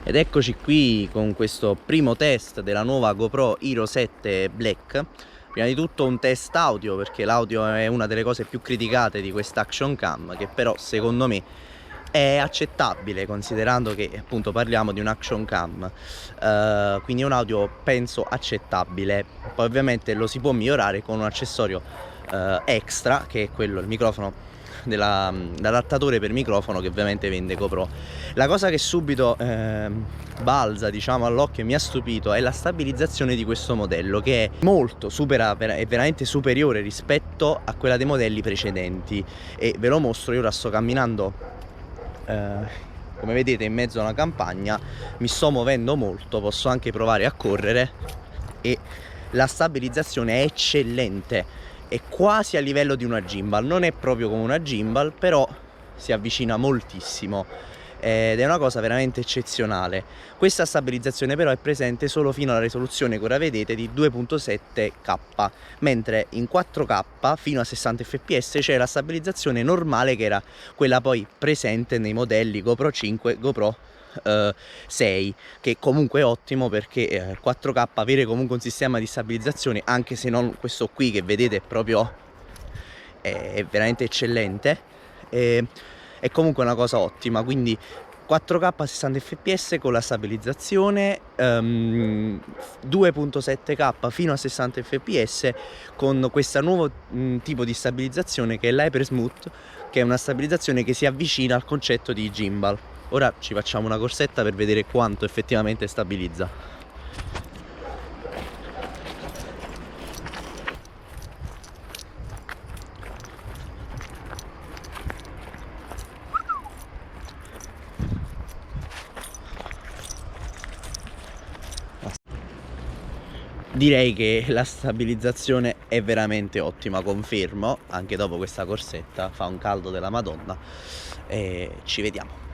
Ed eccoci qui con questo primo test della nuova GoPro Hero 7 Black. Prima di tutto un test audio, perché l'audio è una delle cose più criticate di questa action cam, che però secondo me è accettabile considerando che appunto parliamo di un action cam, quindi è un audio penso accettabile. Poi ovviamente lo si può migliorare con un accessorio extra, che è quello, il microfono l'adattatore per microfono che ovviamente vende GoPro. La cosa che subito balza, diciamo, all'occhio e mi ha stupito è la stabilizzazione di questo modello, che è molto è veramente superiore rispetto a quella dei modelli precedenti, e ve lo mostro. Io ora sto camminando come vedete in mezzo a una campagna, mi sto muovendo molto, posso anche provare a correre e la stabilizzazione è eccellente. È quasi a livello di una gimbal, non è proprio come una gimbal, però si avvicina moltissimo ed è una cosa veramente eccezionale. Questa stabilizzazione però è presente solo fino alla risoluzione che ora vedete di 2.7K, mentre in 4K fino a 60 fps c'è la stabilizzazione normale, che era quella poi presente nei modelli GoPro 5, GoPro 6, che comunque è ottimo, perché 4K avere comunque un sistema di stabilizzazione, anche se non questo qui che vedete, è proprio è veramente eccellente, è comunque una cosa ottima. Quindi 4K a 60 fps con la stabilizzazione, 2.7K fino a 60 fps con questo nuovo tipo di stabilizzazione, che è l'Hyper Smooth, che è una stabilizzazione che si avvicina al concetto di gimbal. Ora ci facciamo una corsetta per vedere quanto effettivamente stabilizza. Direi che la stabilizzazione è veramente ottima, confermo, anche dopo questa corsetta. Fa un caldo della Madonna e ci vediamo.